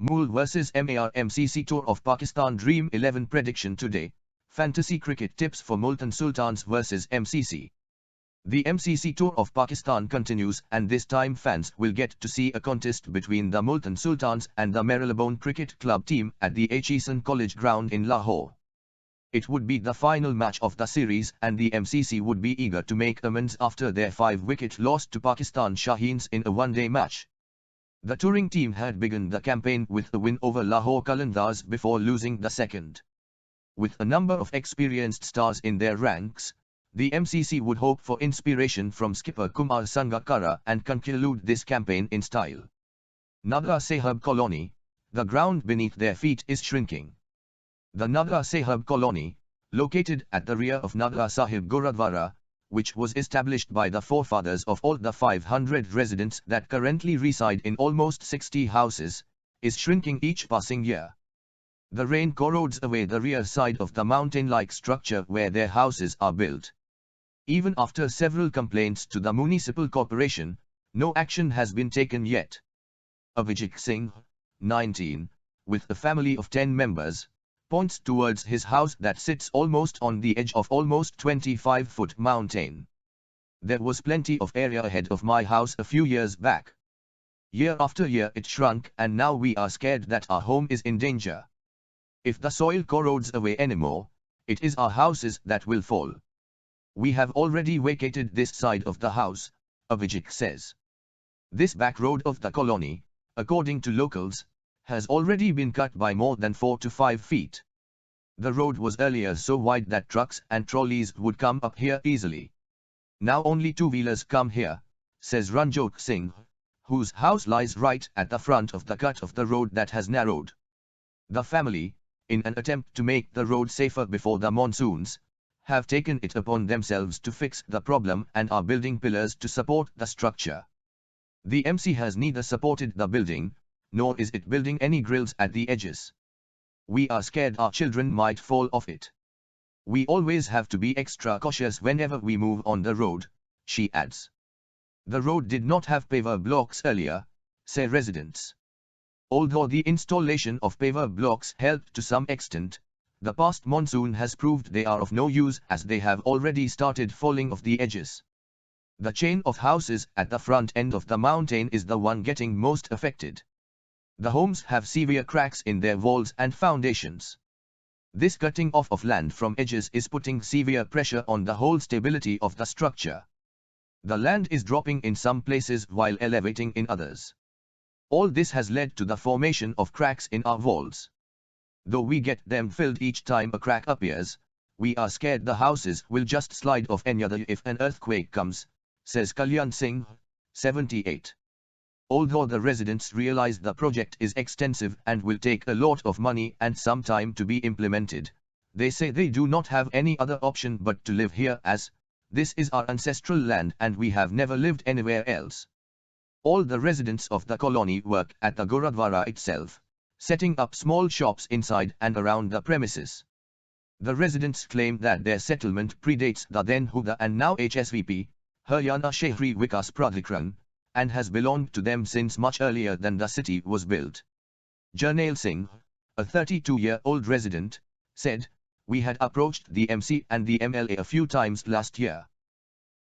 MUL vs MAR MCC Tour of Pakistan Dream11 prediction today. Fantasy cricket tips for Multan Sultans vs MCC. The MCC Tour of Pakistan continues, and this time fans will get to see a contest between the Multan Sultans and the Marylebone Cricket Club team at the Aitchison College Ground in Lahore. It would be the final match of the series, and the MCC would be eager to make amends after their 5-wicket loss to Pakistan Shaheens in a one-day match. The touring team had begun the campaign with a win over Lahore Qalandars before losing the second. With a number of experienced stars in their ranks, the MCC would hope for inspiration from skipper Kumar Sangakkara and conclude this campaign in style. Nadra Sahib Colony, the ground beneath their feet is shrinking. The Nadra Sahib Colony, located at the rear of Nadra Sahib Gurudwara, which was established by the forefathers of all the 500 residents that currently reside in almost 60 houses, is shrinking each passing year. The rain corrodes away the rear side of the mountain-like structure where their houses are built. Even after several complaints to the municipal corporation, no action has been taken yet. Aitchison, 19, with a family of 10 members, points towards his house that sits almost on the edge of almost 25-foot mountain. There was plenty of area ahead of my house a few years back. Year after year it shrunk, and now we are scared that our home is in danger. If the soil corrodes away anymore, it is our houses that will fall. We have already vacated this side of the house, Aitchison says. This back road of the colony, according to locals, has already been cut by more than 4 to 5 feet. The road was earlier so wide that trucks and trolleys would come up here easily. Now only two-wheelers come here, says Ranjot Singh, whose house lies right at the front of the cut of the road that has narrowed. The family, in an attempt to make the road safer before the monsoons, have taken it upon themselves to fix the problem and are building pillars to support the structure. The MC has neither supported the building, nor is it building any grills at the edges. We are scared our children might fall off it. We always have to be extra cautious whenever we move on the road, she adds. The road did not have paver blocks earlier, say residents. Although the installation of paver blocks helped to some extent, the past monsoon has proved they are of no use as they have already started falling off the edges. The chain of houses at the front end of the mountain is the one getting most affected. The homes have severe cracks in their walls and foundations. This cutting off of land from edges is putting severe pressure on the whole stability of the structure. The land is dropping in some places while elevating in others. All this has led to the formation of cracks in our walls. Though we get them filled each time a crack appears, we are scared the houses will just slide off any other if an earthquake comes, says Kalyan Singh, 78. Although the residents realize the project is extensive and will take a lot of money and some time to be implemented, they say they do not have any other option but to live here, as this is our ancestral land and we have never lived anywhere else. All the residents of the colony work at the Gurudwara itself, setting up small shops inside and around the premises. The residents claim that their settlement predates the then Huda and now HSVP, Haryana Shehri Vikas Pradhikaran, and has belonged to them since much earlier than the city was built. Jarnail Singh, a 32-year-old resident, said, "We had approached the MC and the MLA a few times last year.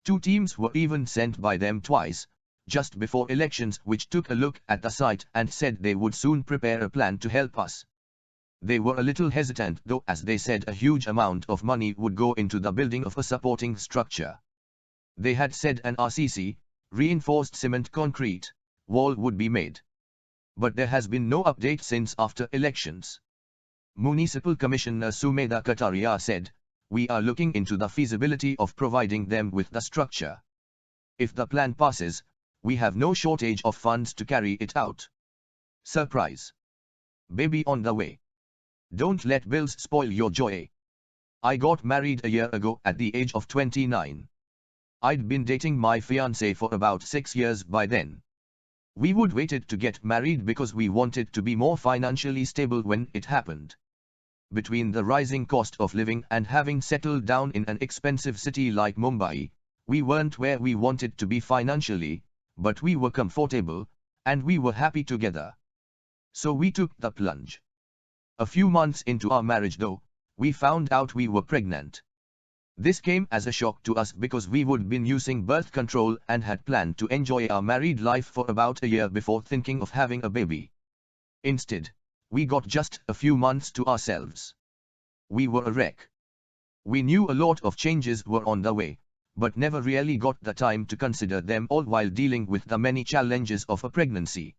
2 teams were even sent by them twice, just before elections, which took a look at the site and said they would soon prepare a plan to help us. They were a little hesitant though, as they said a huge amount of money would go into the building of a supporting structure. They had said an RCC, reinforced cement concrete, wall would be made. But there has been no update since after elections." Municipal Commissioner Sumedha Kataria said, "We are looking into the feasibility of providing them with the structure. If the plan passes, we have no shortage of funds to carry it out. Surprise. Baby on the way. Don't let bills spoil your joy. I got married a year ago at the age of 29. I'd been dating my fiancé for about 6 years by then. We would waited to get married because we wanted to be more financially stable when it happened. Between the rising cost of living and having settled down in an expensive city like Mumbai, we weren't where we wanted to be financially, but we were comfortable, and we were happy together. So we took the plunge. A few months into our marriage though, we found out we were pregnant. This came as a shock to us because we would been using birth control and had planned to enjoy our married life for about a year before thinking of having a baby. Instead, we got just a few months to ourselves. We were a wreck. We knew a lot of changes were on the way, but never really got the time to consider them all while dealing with the many challenges of a pregnancy.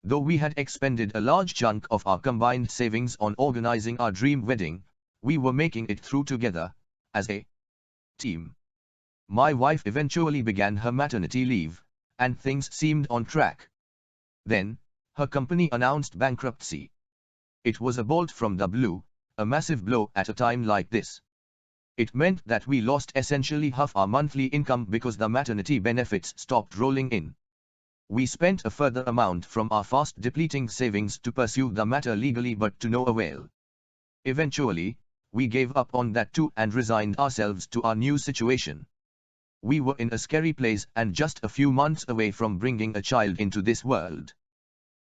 Though we had expended a large chunk of our combined savings on organizing our dream wedding, we were making it through together, as a team. My wife eventually began her maternity leave, and things seemed on track. Then, her company announced bankruptcy. It was a bolt from the blue, a massive blow at a time like this. It meant that we lost essentially half our monthly income because the maternity benefits stopped rolling in. We spent a further amount from our fast depleting savings to pursue the matter legally, but to no avail. Eventually, we gave up on that too and resigned ourselves to our new situation. We were in a scary place and just a few months away from bringing a child into this world.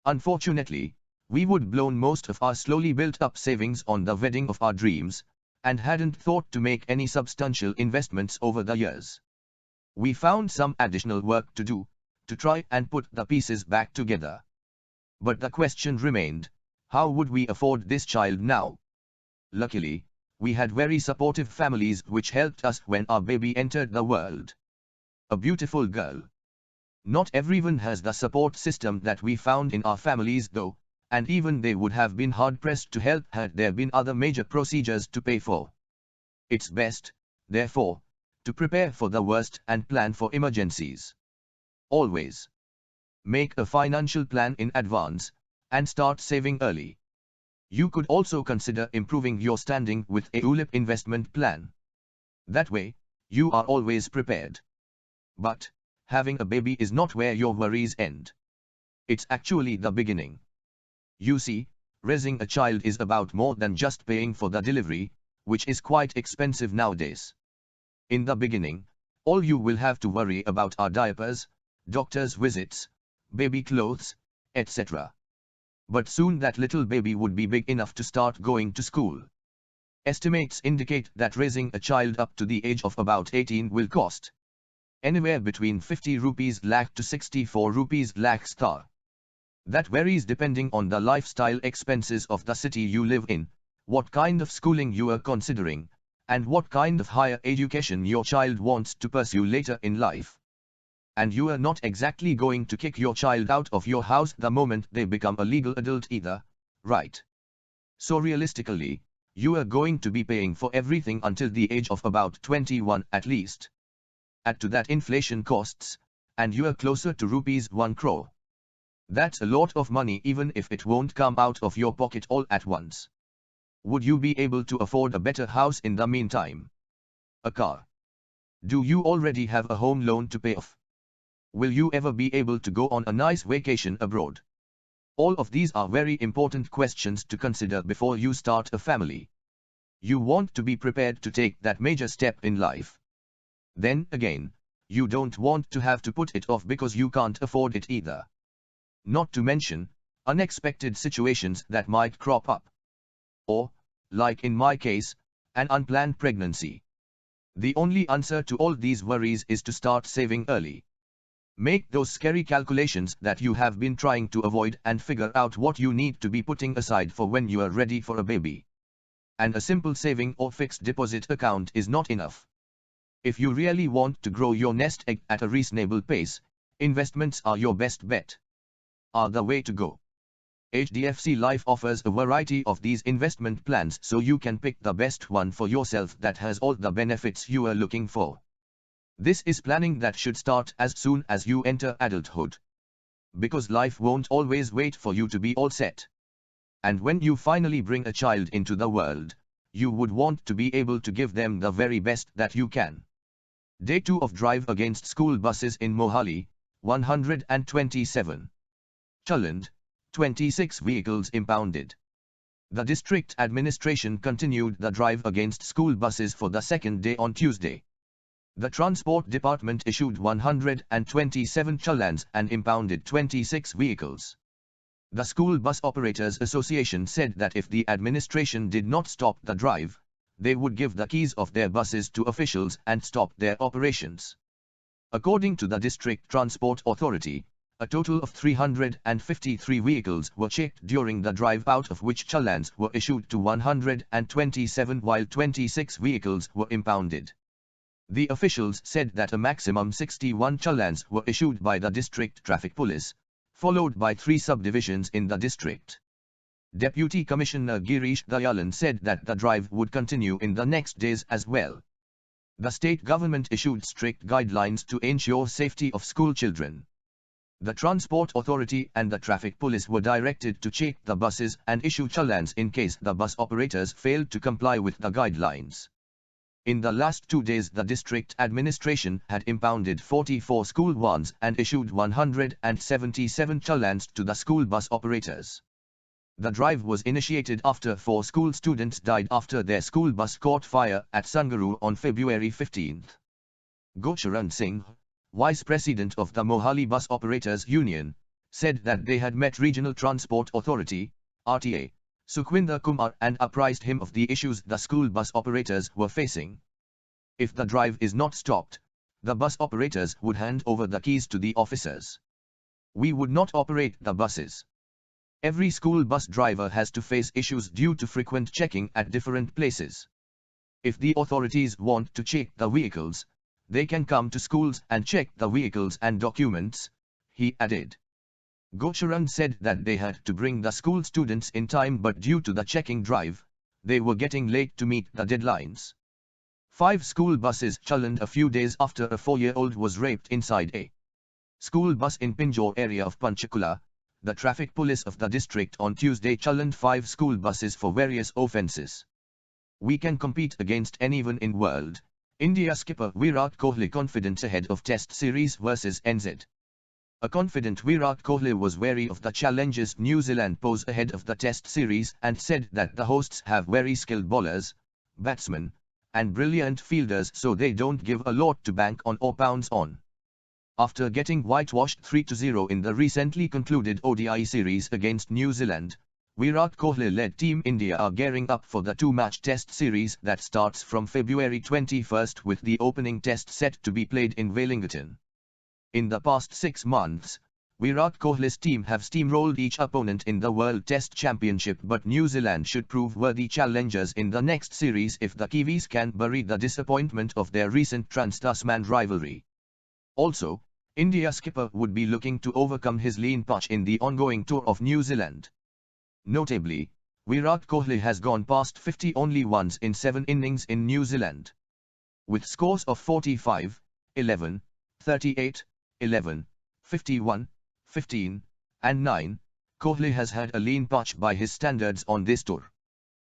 Unfortunately, we would blown most of our slowly built up savings on the wedding of our dreams, and hadn't thought to make any substantial investments over the years. We found some additional work to do, to try and put the pieces back together. But the question remained, how would we afford this child now? Luckily, we had very supportive families which helped us when our baby entered the world. A beautiful girl. Not everyone has the support system that we found in our families though, and even they would have been hard-pressed to help had there been other major procedures to pay for. It's best, therefore, to prepare for the worst and plan for emergencies. Always make a financial plan in advance, and start saving early. You could also consider improving your standing with a ULIP investment plan. That way, you are always prepared. But, having a baby is not where your worries end. It's actually the beginning. You see, raising a child is about more than just paying for the delivery, which is quite expensive nowadays. In the beginning, all you will have to worry about are diapers, doctor's visits, baby clothes, etc. But soon that little baby would be big enough to start going to school. Estimates indicate that raising a child up to the age of about 18 will cost anywhere between 50 rupees lakh to 64 rupees lakh star. That varies depending on the lifestyle expenses of the city you live in, what kind of schooling you are considering, and what kind of higher education your child wants to pursue later in life. And you are not exactly going to kick your child out of your house the moment they become a legal adult either, right? So realistically, you are going to be paying for everything until the age of about 21 at least. Add to that inflation costs, and you are closer to rupees 1 crore. That's a lot of money even if it won't come out of your pocket all at once. Would you be able to afford a better house in the meantime? A car? Do you already have a home loan to pay off? Will you ever be able to go on a nice vacation abroad? All of these are very important questions to consider before you start a family. You want to be prepared to take that major step in life. Then again, you don't want to have to put it off because you can't afford it either. Not to mention, unexpected situations that might crop up. Or, like in my case, an unplanned pregnancy. The only answer to all these worries is to start saving early. Make those scary calculations that you have been trying to avoid and figure out what you need to be putting aside for when you are ready for a baby. And a simple saving or fixed deposit account is not enough. If you really want to grow your nest egg at a reasonable pace, investments are your best bet. Are the way to go. HDFC Life offers a variety of these investment plans so you can pick the best one for yourself that has all the benefits you are looking for. This is planning that should start as soon as you enter adulthood. Because life won't always wait for you to be all set. And when you finally bring a child into the world, you would want to be able to give them the very best that you can. Day 2 of drive against school buses in Mohali, 127. Chaland, 26 vehicles impounded. The district administration continued the drive against school buses for the second day on Tuesday. The Transport Department issued 127 challans and impounded 26 vehicles. The School Bus Operators Association said that if the administration did not stop the drive, they would give the keys of their buses to officials and stop their operations. According to the District Transport Authority, a total of 353 vehicles were checked during the drive, out of which challans were issued to 127 while 26 vehicles were impounded. The officials said that a maximum 61 challans were issued by the District Traffic Police, followed by 3 subdivisions in the district. Deputy Commissioner Girish Dayalan said that the drive would continue in the next days as well. The state government issued strict guidelines to ensure safety of school children. The Transport Authority and the Traffic Police were directed to check the buses and issue challans in case the bus operators failed to comply with the guidelines. In the last 2 days, the district administration had impounded 44 school vans and issued 177 challans to the school bus operators. The drive was initiated after 4 school students died after their school bus caught fire at Sangaru on February 15. Gurcharan Singh, Vice President of the Mohali Bus Operators Union, said that they had met Regional Transport Authority, RTA, Sukhwinder Kumar and apprised him of the issues the school bus operators were facing. If the drive is not stopped, the bus operators would hand over the keys to the officers. We would not operate the buses. Every school bus driver has to face issues due to frequent checking at different places. If the authorities want to check the vehicles, they can come to schools and check the vehicles and documents, he added. Gurcharan said that they had to bring the school students in time, but due to the checking drive, they were getting late to meet the deadlines. 5 school buses challened a few days after a 4-year-old was raped inside a school bus in Pinjore area of Panchkula. The traffic police of the district on Tuesday challenged 5 school buses for various offences. We can compete against anyone in world, India skipper Virat Kohli confident ahead of Test series versus NZ. A confident Virat Kohli was wary of the challenges New Zealand pose ahead of the Test series and said that the hosts have very skilled bowlers, batsmen, and brilliant fielders, so they don't give a lot to bank on or pounce on. After getting whitewashed 3-0 in the recently concluded ODI series against New Zealand, Virat Kohli-led Team India are gearing up for the 2-match Test series that starts from February 21 with the opening Test set to be played in Wellington. In the past 6 months, Virat Kohli's team have steamrolled each opponent in the World Test Championship, but New Zealand should prove worthy challengers in the next series if the Kiwis can bury the disappointment of their recent Trans-Tasman rivalry. Also, India skipper would be looking to overcome his lean patch in the ongoing tour of New Zealand. Notably, Virat Kohli has gone past 50 only once in 7 innings in New Zealand. With scores of 45, 11, 38, 11, 51, 15, and 9, Kohli has had a lean patch by his standards on this tour.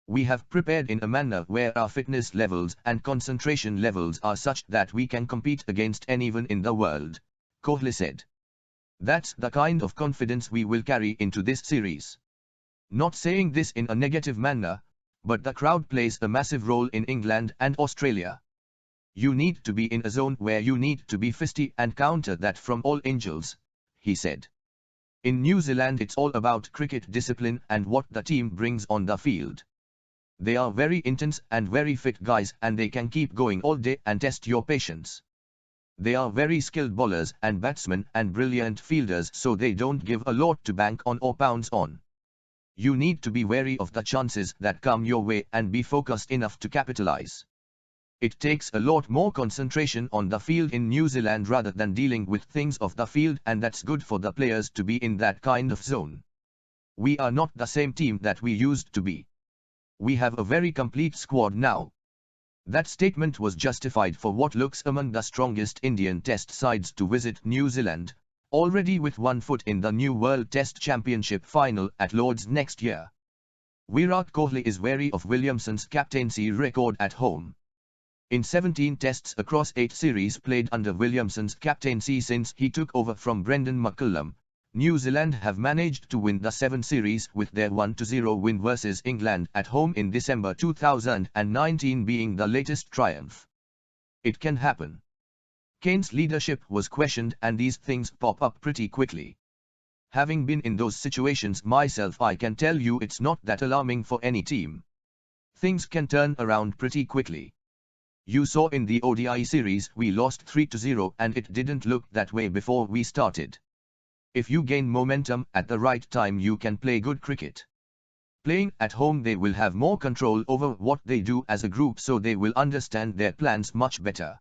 We have prepared in a manner where our fitness levels and concentration levels are such that we can compete against anyone in the world, Kohli said. That's the kind of confidence we will carry into this series. Not saying this in a negative manner, but the crowd plays a massive role in England and Australia. You need to be in a zone where you need to be feisty and counter that from all angles, he said. In New Zealand it's all about cricket discipline and what the team brings on the field. They are very intense and very fit guys, and they can keep going all day and test your patience. They are very skilled bowlers and batsmen and brilliant fielders, so they don't give a lot to bank on or pounce on. You need to be wary of the chances that come your way and be focused enough to capitalize. It takes a lot more concentration on the field in New Zealand rather than dealing with things off the field, and that's good for the players to be in that kind of zone. We are not the same team that we used to be. We have a very complete squad now. That statement was justified for what looks among the strongest Indian Test sides to visit New Zealand, already with one foot in the new World Test Championship final at Lord's next year. Virat Kohli is wary of Williamson's captaincy record at home. In 17 tests across 8 series played under Williamson's captaincy since he took over from Brendan McCullum, New Zealand have managed to win the 7 series, with their 1-0 win versus England at home in December 2019 being the latest triumph. It can happen. Kane's leadership was questioned, and these things pop up pretty quickly. Having been in those situations myself, I can tell you it's not that alarming for any team. Things can turn around pretty quickly. You saw in the ODI series we lost 3-0 and it didn't look that way before we started. If you gain momentum at the right time, you can play good cricket. Playing at home, they will have more control over what they do as a group, so they will understand their plans much better.